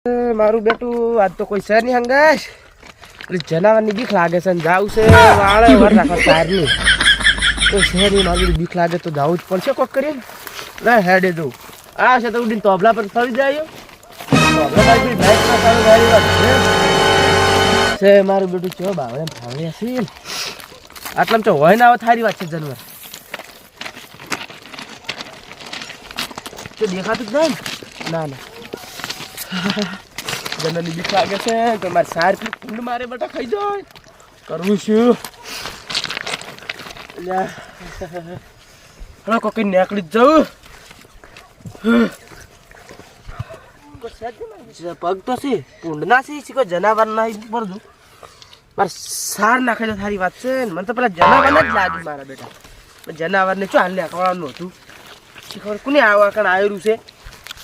મારું બેટું આજ તો કોઈ છે નહીં હંગાશ જનાવરની બીક લાગે છે જાવ છે વાળે વાર રાખો તારની કોઈ છે નહીં મારું બીક લાગે તો જવું જ પડશે કોક કરીને ના હેડે દઉં આ છે તો ઉડીને તોબલા પર ફરી જાય છે મારું બેટું ચો બાવળે ફાવડે છે આટલામાં ચો હોય ના આવે થારી વાત છે જનવર તો દેખાતું જ નહીં ના ના જનની બીક લાગે છે તો મારે સાર કુંડ મારે બેટા ખાઈ જાય કરવું શું હા કોઈ નીકળી જ જવું પગ તો છે કુંડ ના છે કોઈ જનાવર ના પર દઉં મારે સાર નાખે તો સારી વાત છે મને તો પેલા જનાવર જ લાગ્યું મારા બેટા જનાવર ને શું હાલ નાખવાનું હતું ખબર કોને આવા કારણ આવેલું છે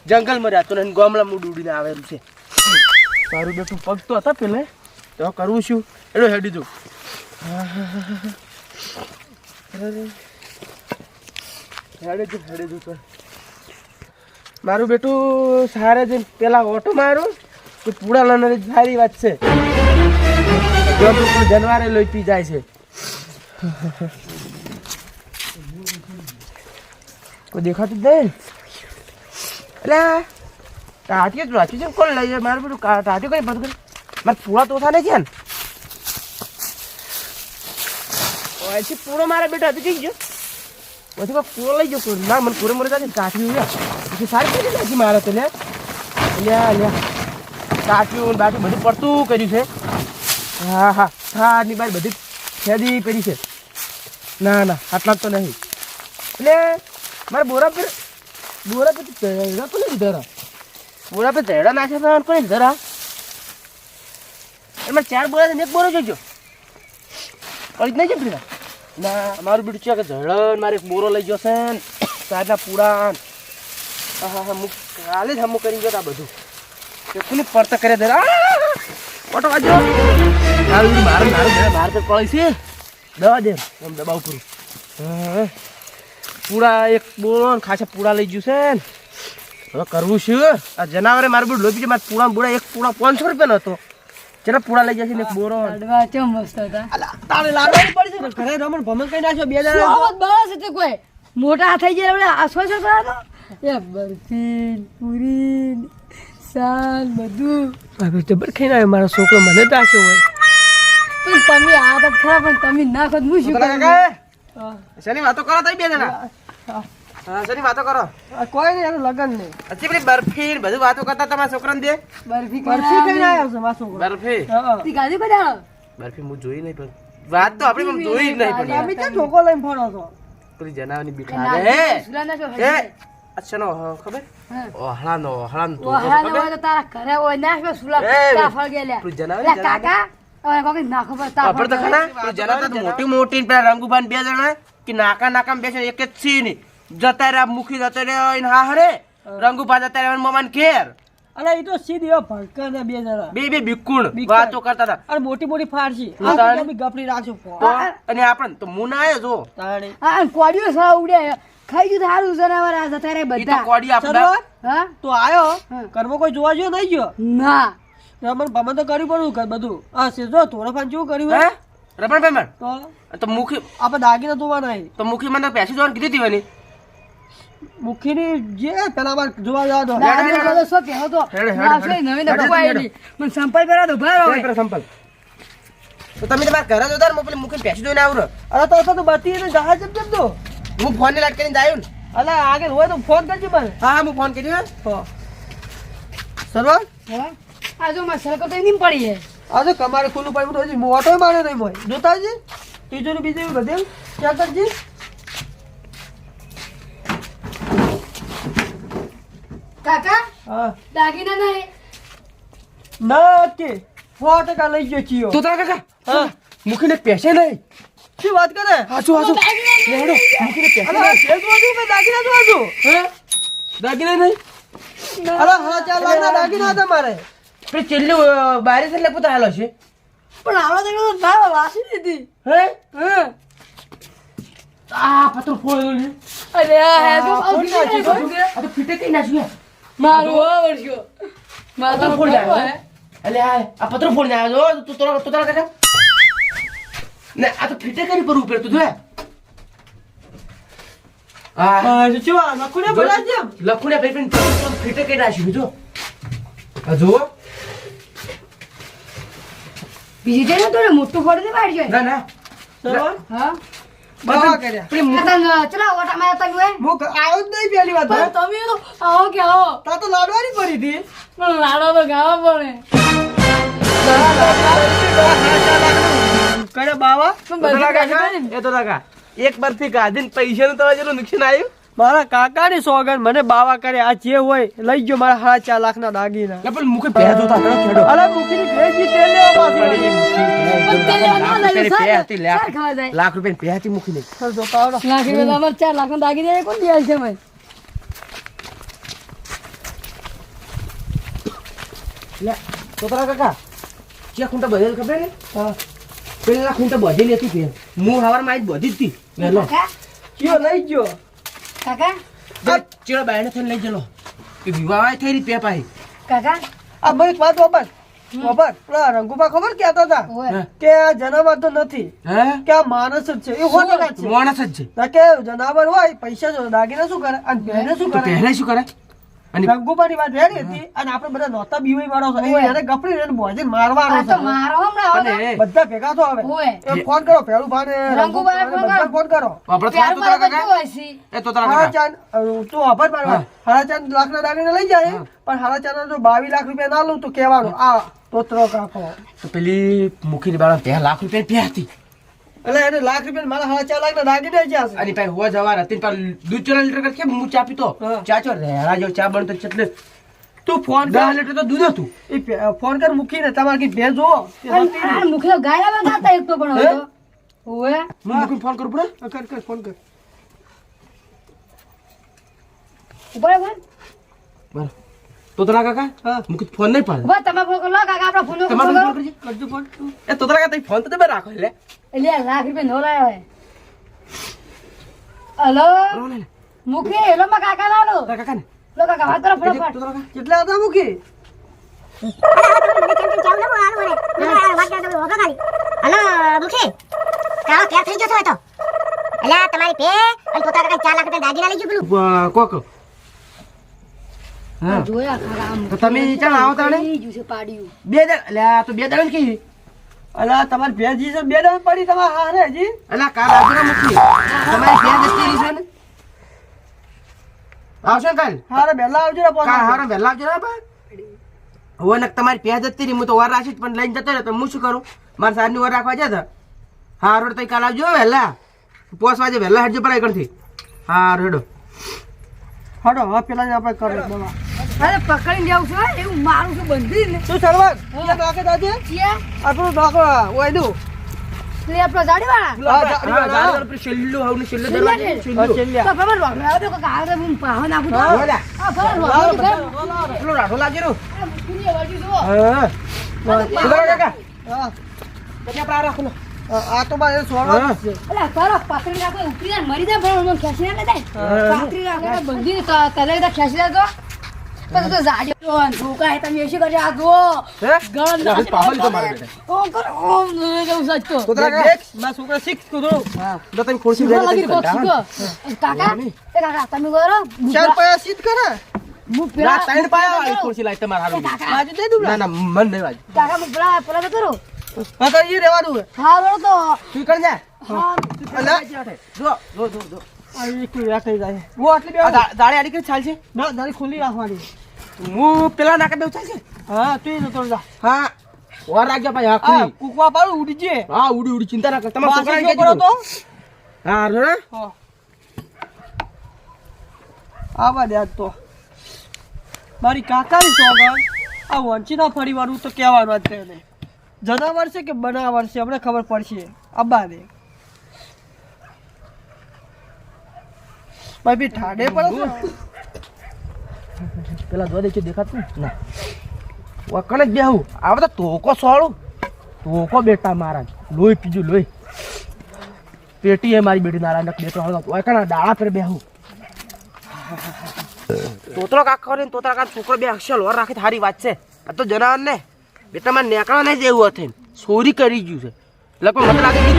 જંગલમાં રહેતો ને ગામડામાં ઉડીને આવેલું છે મારું બેટું પગ તો હતા પેલે તો કરવું શું એનો હેડી દઉં હેડે દઉં તો મારું બેટું સારે જઈને પેલા ઓટો મારું તો પૂડા લાવવાની સારી વાત છે જનવારે લોહી પી જાય છે કોઈ દેખાતું જ નહીં એટલે ટાટીઓ જ વાંચ્યું છે કોણ લઈ જાય મારું બધું ટાટીઓ કઈ બધું મારે પૂરા તો ઓછા નહીં છે ને અહીંથી પૂરો મારા બેટા હતું જઈ ગયો પછી કોઈ પૂરો લઈ ગયો ના મને પૂરે મોરે જાય ટાટીઓ પછી સારી કરી નાખી મારે તો લ્યા ટાટીઓ બાટી બધું પડતું કર્યું છે હા હા હા ની બાર બધી ખેદી કરી છે ના ના આટલા તો નહીં એટલે મારે બોરા પર ચહેરા કોને લીધા બોરા પર ચહેરા નાખ્યા કોને લીધા એમાં 4 બોરા એક બોરો જોઈજો પડી જ નહીં કેમ પીડા ના મારું બીડું છે કે ઝડન મારે એક બોરો લઈ ગયો છે ને સારના પૂડા હા હા મુક કાલે જ હમું કરી ગયો બધું કોને પડતા કર્યા દે ઓટો વાજો મારે તો પડી છે દવા દે એમ દબાવ પૂરું હા પૂડા એક બોરો ખાસા પૂડા લઈ ગયું છે ને હવે કરવું શું આ જનાવરે મારું બધું લોપી છે મારે પૂડા બુડા એક પૂડા 500 રૂપિયાનો હતો ચલો પૂડા લઈ જશે ને એક બોરો મસ્ત હતા તારે લાડવાની પડી છે ઘરે રમણ ભમણ કઈ નાખ્યો 2 જણા બસ એટલે કોઈ મોટા થઈ જાય આસો છો કરાતો એ બરફી પૂરી સાલ બધું હવે જબર ખાઈને આવ્યો મારો છોકરો મને તો આશો હોય પણ તમે આ તો ખરા પણ તમે ના ખોદ હું શું કરું શેની વાતો કરો તમે 2 જણા હા શેની વાતો કરો કોઈ નહીં એનું લગન નહીં અચ્છી પેલી બરફી ને બધું વાતો કરતા તમારા છોકરાને દે બરફી કઈ આવ્યો છે માસો બરફી તી ગાડી બધા બરફી હું જોઈ નહીં પણ વાત તો આપણે પણ જોઈ જ નહીં પણ અમે તો ઠોકો લઈને ફરો છો પેલી જનાવરની બીક લાગે હે અચ્છા નો ખબર ઓહળાનો તો ખબર તારા ઘરે હોય નાખો સુલા કા ફળ ગેલ્યા પેલી જનાવર કાકા હવે કોકી નાખો પર તા ખબર તો ખરા પેલી જનાવર તો મોટી પેલા રંગુબાન 2 જણા કે નાકામાં બેસે એક જ છી ની જતા રે મુખી જતા રે હા હરે રંગુબા જતા રે મમાન ઘેર અરે ઈ તો સીધી ભડકા ને 2 જણા બે બિકુણ વાતો કરતા હતા અરે મોટી ફાડસી આ તમે ગપડી રાખજો અને આપણ તો મુના આયો જો તાણે હા કોડિયો સા ઉડ્યા ખાઈ ગયું સારું જનાવર આ જતા રે ઈ તો બધા કોડી આપડા હા તો આયો કરવો કોઈ જોવા જો નહીં ગયો ના રમણ ભમણ તો કર્યું પડું બધું આ છે જો થોડો ફાન જેવું કર્યું હે રમણ પેમણ તો તો મુખી આપણે દાગીના જોવા નહીં તો મુખી મને પેસી જોવાનું કીધી હતી વની મુખીની જે પેલા બાર જોવા જવા દો દાદી કહો શું કહો તો આવશે નવી ને બુઆઈ મને સંપલ કરા દો ભાઈ હવે સંપલ તો તમે તમારા ઘરે જોતા ને પેલી મુખી પેસી જોઈને આવરો અરે તો બતી ને જહાજ જમ દો હું ફોન ની લાટ કરીને જાયો ને અલા આગળ હોય તો ફોન કરજો મને હા હું ફોન કર્યો હો સરવા આ જો માં સરકો તો નીમ પડી હે આજે કમારે ખુલ્લું પડ્યું તો હજી મોટો મારે નહીં મોય જોતા છે ત્રીજો ને બીજો બધે ક્યાં કરજે કાકા હા દાગીના નહીં ના કે 100% લઈ ગયો ચિયો તો તારા કાકા હા મુખીને પેસે નહીં શું વાત કરે હાચું લેડો મુખીને પેસે અલા શેર જોજો મે દાગીના જોજો હે દાગીને નહીં અલા હા ચાલ લાગના દાગીના હતા મારે પેલી છેલ્લી બારે એટલે પોતા હાલો છે પણ આવડો તો ના વાસી દીધી હે હે આ પત્ર ફોડ્યો છે અરે આ હે તો ફોડી નાખ્યું. આ તો ફીટે કઈ નાખ્યું મારું આવડ્યો પતરો ફોડી આવ્યો એટલે આ પતરો ફોડી આવ્યો જો તું તોરા કાકા ને આ તો ફીટે કરી પર ઉપર તું જો લખુને ભાઈ ફીટે કરી નાખ્યું જો આ જો બીજી જઈને તો મોટું ફોડી દે બાર જાય ના હા બાવા કર્યા ચલા ઓટા માં હતા ગયો હું આવ્યો જ નહીં પહેલી વાત પણ તમે તો આવો કે આવો તા તો લાડવાની પડી હતી પણ લાડો તો ગાવા પડે કરે બાવા એ તો કાકા એક બરફી ગાધીને પૈસાનું તો જેટલું નુકસાન આવ્યું મારા કાકાની સોગન મને બાવા કરે આ જે હોય લઈ ગયો મારા 4.5 લાખના દાગીના એટલે પણ મુકે પહે જોતા ખેડો અલા મુકીની ભેજી તેલ લેવા પાછી લાખ રૂપિયા પહેતી મૂકી નહીં સર જો પાવડો લાખ રૂપિયા અમાર 4 લાખ ના દાગી દે કોણ દિયાલ છે ભાઈ લે તોતરા કાકા કે ખૂંટા બધેલ ખબર ને હા પેલા ખૂંટા બધેલી હતી ફેર હું હવારમાં આજ બધી જ હતી વેલો કયો લઈ ગયો કાકા ચેડા બાયણે થઈને લઈ જલો કે વિવાહ થઈ રહી પે પાહી કાકા આ મને એક વાત ખબર પેલા રંગુબા ખબર કહેતા હતા ઓય કે આ જનાવર તો નથી હે કે આ માણસ જ છે એ હોતો જ છે માણસ જ છે ના કે જનાવર હોય પૈસા જો દાગીના શું કરે અને બહેને શું તો કરે પહેરે શું કરે અને રંગુબાની વાત રેડી હતી અને આપણે બધા નોતા બીવાઈ વાળો છે ઓય. એને ગપડી ને ભોજન મારવાનો આ તો છે મારો હમણાં અને આવો બધા ભેગા તો આવે ઓય. એ ફોન કરો પેલું ભાને રંગુબાને ફોન બધા કરો. ફોન કરો આપણે પ્યાર થાતું મારો કાકા બધું હોય છે એ તો તારા હાડા કાકા ચાંદ તું આભાર મારવા હાડા ચાંદ લાખના દાગીના લઈ જાય પણ હાડા ચાંદ જો 22 લાખ રૂપિયા ના લઉં તો કહેવાનું આ તોતરો કાકો તો પેલી મુખીની બાળા 10 લાખ રૂપિયા પે હતી એટલે એને લાખ રૂપિયા મારા હાડા 4 લાખના દાગીના જ્યાં છે અને ભાઈ હો જવાર હતી પણ દૂધ 4 લીટર કર કેમ હું ચા પીતો હા. ચા ચો રેડા જો ચા બનતો એટલે તું ફોન 10 લીટર તો દૂધ હતું એ ફોન કર મૂકીને તમારે કઈ ભેજ જોવો આ મુખે ગાયલા માં ગાતા એક તો પણ હોય તો ઓય હું મુખીને ફોન કરું પડે કર ફોન કર ઉપર બોલ બરાબર તો તારા કાકા હા મુખી ફોન નહીં પાડે બસ તમે ફોન કરો કાકા આપણા ફોન તમારો કરો ફોન કરજે કરજો ફોન એ તો તારા કાકા ફોન તો તમે રાખો એટલે એટલે લાખ રૂપિયા નો લાયો હે હલો રો લે મુખે એલો માં કાકા લાલો તારા કાકા ને લો કાકા વાત કરો તો ફટાફટ તારા કાકા કેટલા હતા મૂકી કોક હા જોયા કાકા આમ તો તમે ચાલ આવો તાણે ઈ જુસે પાડ્યું બે દાડા એટલે આ તો બે દાડા ને કી અલા તમારી ભેજી છે બે દાળ પડી તમારે હારે હજી અલા કાલ આવજો મુખી તમારી બે દસ્તી છે ને આવશો કાલ હારે બેલા આવજો ને કાલ પોતા હારો વહેલા આવજો ને બા હવે ને તમારી પેજ જતી રહી હું તો વાર રાખીશ પણ લઈને જતો રહ્યો તો હું શું કરું મારા સાહેબની વાર રાખવા જતા હારો તો કાલ આવજો વહેલા 5 વાગે વહેલા હટજો પડાય કરતી હારો હેડો હડો હવે પેલા ને આપણે કરો દવા અરે પકડીને જાવ છો એવું મારું શું બંધી ને શું સરવાક કે નાકે દાજે છીએ આપણું નાકો ઓયનું લે આપણો ગાડી વાળા હા ગાડી વાળા છેલ્લું હવે છેલ્લું છેલ્લા દરવાજે છે. હા, છેલ્લે. તો બરાબર વાળો આવે તો કાકા હું પાહો નાખું તો હા. હા બરાબર વાળો તો પેલો રાઠો લાગી રહ્યો પુરી વાળી જો હા સુધારો કાકા હા પછી આપણે આ રાખો ને આ તો મારે સોળવા છે અલા કરો પકડી રાખો ઉપરી ને મરી જાય પણ મને ખેંચી ના દે પાકરી રાખો બંધી તો તલે તો ખેંચી લેતો તો જાડી તો ધોકા હે તમે એસી કરજો આ જો હે ગણ ના, પાહો લીધો મારા બેટા. ઓમ કર ઓમ જવું સચતો તો તારા કાકા મારા છોકરા શીખ કુદરો હા તો તમે ખુરશી શીખવા લઈને લાગી જતા કોક હતા. કાકા એ કાકા તમે કરો ચાર પાયા શીત કરે હું ના પેલા ત્રણ પાયા વાળી ખુરશી લાવી તમારા હારું. કાકા બાજુ દે દઉં ના ના મન નહીં વાજી કાકા હું પેલા તો કરો હા તો એ રહેવાનું હે હા બરો તો તું કર જા હા અલા જો જો જો જો આ એક રાખી જાય હું આટલી બે આ દાડે આડી કરી ચાલશે ના દાડી ખુલ્લી રાખવાની હું પેલા નાકે બેવ ચાલશે હા તું એ નતો જા હા વાર રાખજો ભાઈ આ આખરી કુકવા પાડું ઉડી જે હા ઉડી ઉડી ચિંતા ના કર તમારા બાકી છોકરાને છોકરો કહેજો તો હા રે હા આવા દે આજ તો મારી કાકાની સોગન આ વંચીના ફરીવાળું તો કહેવાનું જ તેને જનાવર છે કે બનાવર છે હમણાં ખબર પડશે અબ્બા દે ભાઈ બી ઠાડે પડે છે. પેલા જો દેખી દેખાતું ના વકણ જ બેહું આવે તો તોકો સોળું તોકો બેટા મારા લોહી પીજું લોહી પેટી એ મારી બેટી નારા નક બેટો વકણ ડાળા પર બેહું તોતરો કાકો ને તોતરા કા છોકરો બે અક્ષર લોર રાખે તો હારી વાત છે આ તો જનાવર ને બેટામાં નેકળવા નહીં જેવું હતું ચોરી કરી ગયું છે લગભગ મને લાગે કે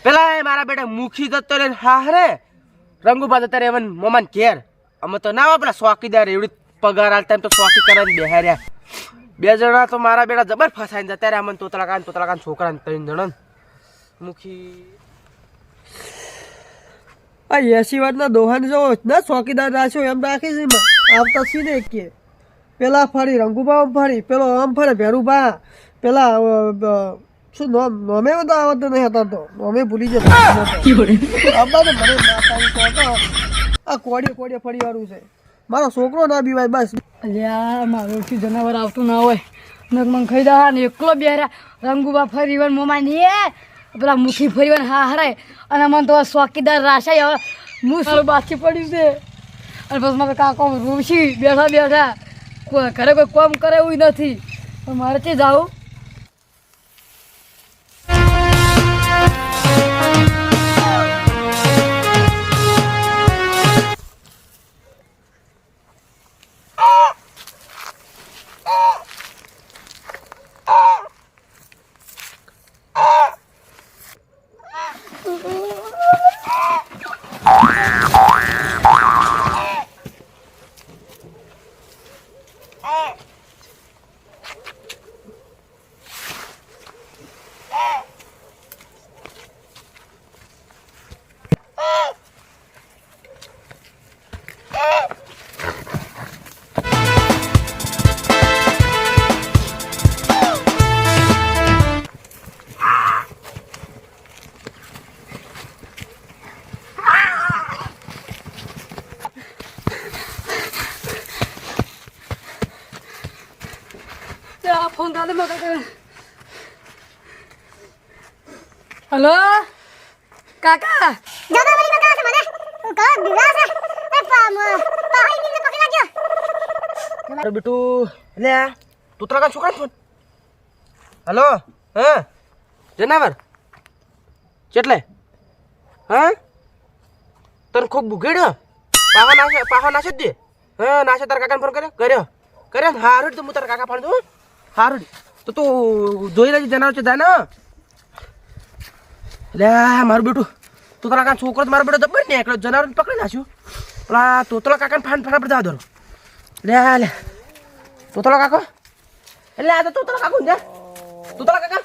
પેલા મારા બેટા મુખી જતો રે હારે રંગુબા જતા રે એવન મોમાન ઘેર અમે તો ના પેલા ચોકીદાર એવડી પગાર આલતા તો ચોકી કરીને બેહાર્યા બે જણા તો મારા બેટા જબર ફસાઈને જતા રે અમને તોતલા કાન છોકરાને 3 જણા મુખી આ 80 વારના દોહાને જો ના ચોકીદાર રાખ્યો એમ રાખી છે આવતા સીને કે પેલા ફરી રંગુબા ફરી પેલો આમ ફરે ભેરુબા પેલા શું નોમે તો આવતો નહીં હતા તો નોમે ભૂલી જતો આ કોડીએ ફરી વાળું છે મારો છોકરો ના બીવાય બસ અલ્યા મારું શું જનાવર આવતું ના હોય નક મને ખાઈ દા ને એકલો બેહરા રંગુબા ફરી વન મોમા ને પેલા મુખી ફરી વન હા હરાય અને મને તો ચોકીદાર રાશાય હવે હું સારું બાકી પડ્યું છે અને બસ મારે કાકો રૂસી બેઠા ઘરે કોઈ કામ કરે એવું નથી પણ મારે તે જાઉં ફોન કાલે હલો કાકા બેટું લે તોતલા કાન છોકરા ફોન હલો હા જનાવર કેટલે હા તને ખૂબ બુગેડ્યો પાહો નાશે જ દે હા નાશે તારા કાકાને ફોન કર્યો હારું તો હું તારા કાકા ફોન દઉં હારું તો તું જોઈ લેજે જનાવર છે જાને લે મારું બેટું તું તારા કાકા છોકરો મારો બેટો જબર ને એકલો જનાવર પકડી નાખ્યું પેલા તોતલા કાકાને ફટાફટ જવા દો લે તોતલા કાકો એટલે આ તો તોતલા કાકો ને તોતલા કાકા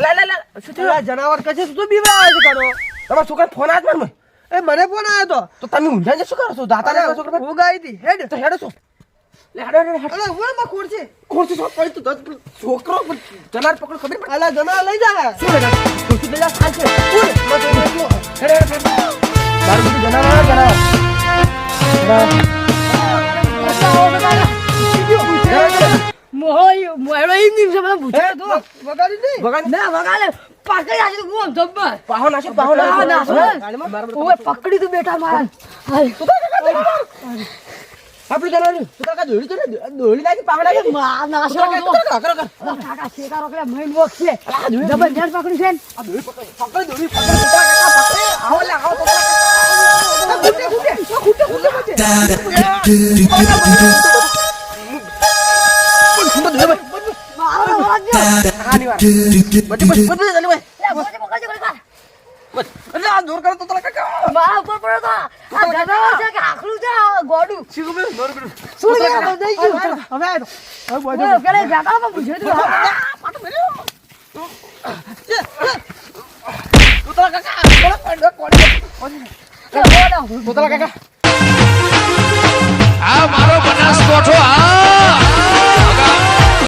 લે શું થયું જનાવર કશે શું બીવડાવે છે કરો તમારા છોકરા ફોન આવ્યો મને એ મને ફોન આવ્યો તો તમે ઊંઝા શું કરો છો દાતા ને છોકરા હું ગાઈ હતી હેડ તો હેડો છો લે હેડો અરે ઓળમાં ખોડ છે કોણ છો પડી તો છોકરો જનાર પકડ ખબર પડે અલા જનાવર લઈ જા શું લે ખુશી દે જા સાચે ઓય મત એકલો હેડો મારું બધું જનાવર મોયડો એમ નિમ મને પૂછે તો વગાડી દે ના વગાડે પાકડી આજે તો ગુમ જબ્બર પાહો નાશે ઓય પકડી તું બેટા મારા આપણે જનાવર તું કાકા દોડી નાખી પાહો નાખી નાસો કાકા શેકારો કે મઈન વોક છે જબરજસ્ત પકડી છે આ દોડી પકડ કાકા આવો લે આવો દૂર કરો તો કાકા મારા ઉપર પડ્યો તો આ જનાવર છે કે આખલું છે ગોડું શું બોલ નોર બેટું શું દઈ ગયું હવે બોલો કરે જાગામાં પૂછ્યું તું પાટો મેર્યો તોતલા કાકા કોણ બોલો તોતલા કાકા